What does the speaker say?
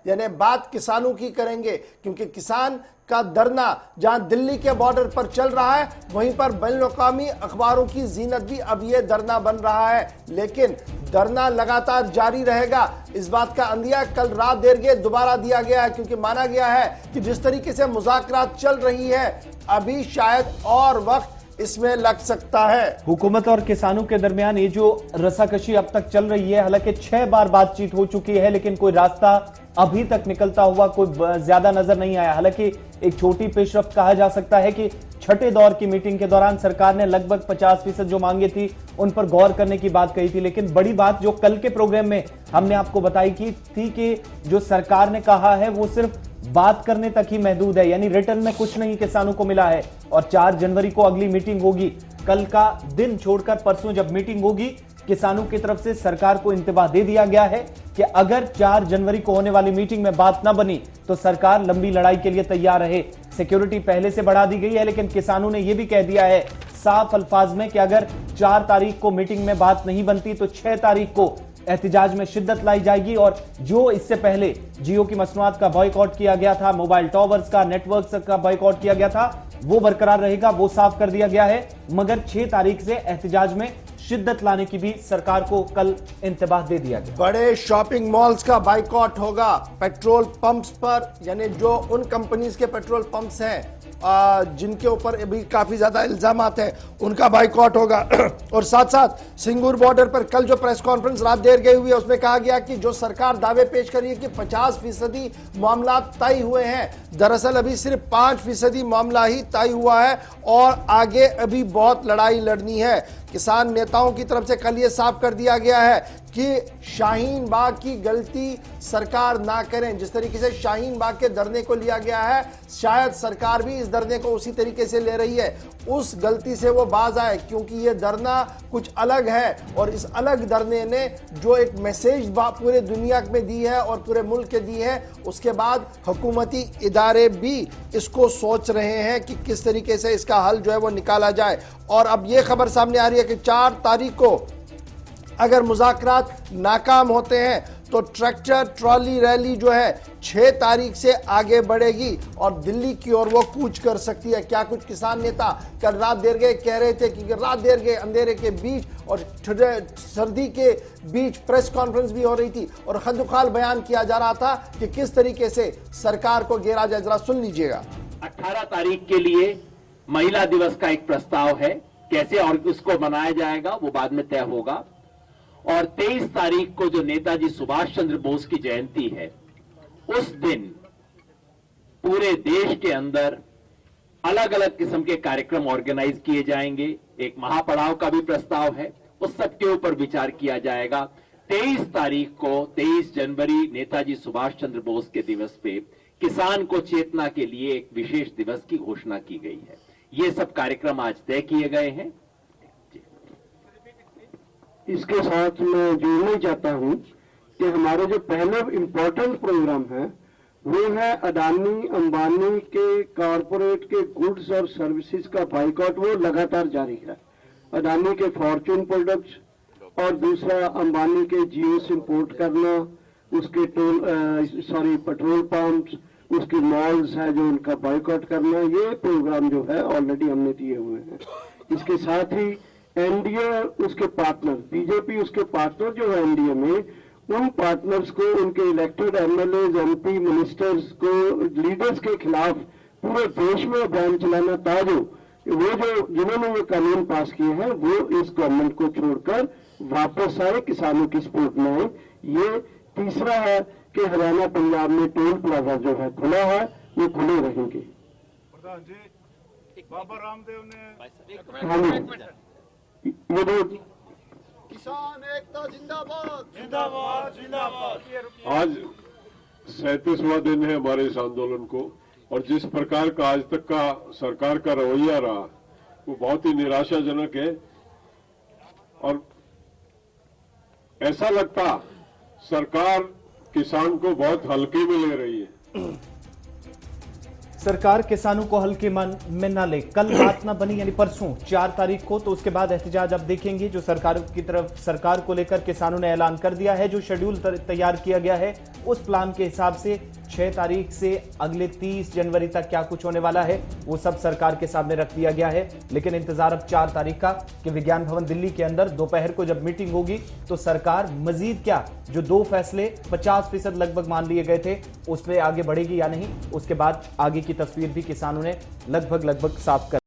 यानी बात किसानों की करेंगे, क्योंकि किसान का धरना जहां दिल्ली के बॉर्डर पर चल रहा है, वहीं पर बैनुल-अक़वामी अखबारों की जीनत भी अब यह धरना बन रहा है। लेकिन धरना लगातार जारी रहेगा, इस बात का अंदिया कल रात देर के दोबारा दिया गया है, क्योंकि माना गया है कि जिस तरीके से मुज़ाकरात चल रही है, अभी शायद और वक्त इसमें लग सकता है। हुकूमत और किसानों के दरमियान ये जो रस्साकशी अब तक चल रही है, हालांकि 6 बार बातचीत हो चुकी है, लेकिन कोई रास्ता अभी तक निकलता हुआ कोई ज्यादा नजर नहीं आया। हालांकि एक छोटी पेशरफ्त कहा जा सकता है कि छठे दौर की मीटिंग के दौरान सरकार ने लगभग 50% जो मांगे थी उन पर गौर करने की बात कही थी। लेकिन बड़ी बात जो कल के प्रोग्राम में हमने आपको बताई की थी कि जो सरकार ने कहा है वो सिर्फ बात करने तक ही महदूद है, यानी रिटर्न में कुछ नहीं किसानों को मिला है। और 4 जनवरी को अगली मीटिंग होगी। कल का दिन छोड़कर परसों जब मीटिंग होगी, किसानों की तरफ से सरकार को इंतबाह दे दिया गया है कि अगर 4 जनवरी को होने वाली मीटिंग में बात ना बनी तो सरकार लंबी लड़ाई के लिए तैयार रहे। सिक्योरिटी पहले से बढ़ा दी गई है, लेकिन किसानों ने यह भी कह दिया है साफ अल्फाज में कि अगर 4 तारीख को मीटिंग में बात नहीं बनती तो 6 तारीख को एहतिजाज में शिद्दत लाई जाएगी। और जो इससे पहले जियो की मसनूआत का बॉयकॉट किया गया था, मोबाइल टावर्स का, नेटवर्क का बॉयकॉट किया गया था, वो बरकरार रहेगा, वो साफ कर दिया गया है। मगर 6 तारीख से एहतिजाज में शिद्दत लाने की भी सरकार को कल इंतबाह दे दिया गया। बड़े शॉपिंग मॉल्स का बाइकॉट होगा, पेट्रोल पंप्स पर, यानी जो उन कंपनीज के पेट्रोल पंप्स हैं जिनके ऊपर अभी काफी ज्यादा इल्जामात हैं, उनका बाइकॉट होगा। और साथ साथ सिंगूर बॉर्डर पर कल जो प्रेस कॉन्फ्रेंस रात देर गई हुई है, उसमें कहा गया कि जो सरकार दावे पेश कर रही है कि 50% मामला तय हुए हैं, दरअसल अभी सिर्फ 5% मामला ही तय हुआ है और आगे अभी बहुत लड़ाई लड़नी है। किसान नेताओं की तरफ से कल ये साफ कर दिया गया है कि शाहीन बाग की गलती सरकार ना करें। जिस तरीके से शाहीन बाग के धरने को लिया गया है, शायद सरकार भी इस धरने को उसी तरीके से ले रही है, उस गलती से वो बाज आए, क्योंकि ये धरना कुछ अलग है। और इस अलग धरने ने जो एक मैसेज पूरे दुनिया में दी है और पूरे मुल्क के दी है, उसके बाद हुकूमती इदारे भी इसको सोच रहे हैं कि किस तरीके से इसका हल जो है वो निकाला जाए। और अब ये खबर सामने आ रही है कि 4 तारीख को अगर मुज़ाकरात नाकाम होते हैं तो ट्रैक्टर ट्रॉली रैली जो है 6 तारीख से आगे बढ़ेगी और दिल्ली की ओर वो कूच कर सकती है। क्या कुछ किसान नेता कल रात देर गए कह रहे थे कि रात देर गए अंधेरे के बीच और सर्दी के बीच प्रेस कॉन्फ्रेंस भी हो रही थी और खदुखाल बयान किया जा रहा था कि किस तरीके से सरकार को घेरा जाए। जरा सुन लीजिएगा। 18 तारीख के लिए महिला दिवस का एक प्रस्ताव है, कैसे और उसको मनाया जाएगा वो बाद में तय होगा। और 23 तारीख को जो नेताजी सुभाष चंद्र बोस की जयंती है, उस दिन पूरे देश के अंदर अलग अलग किस्म के कार्यक्रम ऑर्गेनाइज किए जाएंगे। एक महापड़ाव का भी प्रस्ताव है, उस सब के ऊपर विचार किया जाएगा। 23 तारीख को 23 जनवरी नेताजी सुभाष चंद्र बोस के दिवस पे किसान को चेतना के लिए एक विशेष दिवस की घोषणा की गई है। ये सब कार्यक्रम आज तय किए गए हैं। इसके साथ मैं जोड़ना चाहता हूं कि हमारे जो पहले इम्पोर्टेंट प्रोग्राम है वो है अडानी अंबानी के कॉरपोरेट के गुड्स और सर्विसेज का बाइकआउट, वो लगातार जारी है। अडानी के फॉर्चून प्रोडक्ट्स और दूसरा अंबानी के जियो से इंपोर्ट करना, उसके पेट्रोल पंप्स, उसकी मॉल्स है जो उनका बाइकआउट करना, ये प्रोग्राम जो है ऑलरेडी हमने दिए हुए हैं। इसके साथ ही एनडीए उसके पार्टनर, बीजेपी उसके पार्टनर जो है एनडीए में, उन पार्टनर्स को, उनके इलेक्टेड एमएलए, एमपी, मिनिस्टर्स को, लीडर्स के खिलाफ पूरे देश में अभियान चलाना ताकि वो जो जिन्होंने ये कानून पास किए हैं वो इस गवर्नमेंट को छोड़कर वापस आए, किसानों की सपोर्ट में आए। ये तीसरा है कि हरियाणा पंजाब में टोल प्लाजा जो है खुला है, वो खुले रहेंगे। प्रधान जी, बाबा रामदेव ने किसान एकता जिंदाबाद जिंदाबाद जिंदाबाद। आज 37वां दिन है हमारे इस आंदोलन को, और जिस प्रकार का आज तक का सरकार का रवैया रहा वो बहुत ही निराशाजनक है। और ऐसा लगता सरकार किसान को बहुत हल्के में ले रही है। सरकार किसानों को हल्के मन में न ले, कल बात न बनी यानी परसों 4 तारीख को, तो उसके बाद एहतजाज अब देखेंगे। जो सरकार की तरफ सरकार को लेकर किसानों ने ऐलान कर दिया है, जो शेड्यूल तैयार किया गया है उस प्लान के हिसाब से 6 तारीख से अगले 30 जनवरी तक क्या कुछ होने वाला है वो सब सरकार के सामने रख दिया गया है। लेकिन इंतजार अब 4 तारीख का कि विज्ञान भवन दिल्ली के अंदर दोपहर को जब मीटिंग होगी तो सरकार मजीद क्या, जो 2 फैसले 50% लगभग मान लिए गए थे उस पर आगे बढ़ेगी या नहीं, उसके बाद आगे की तस्वीर भी किसानों ने लगभग साफ कर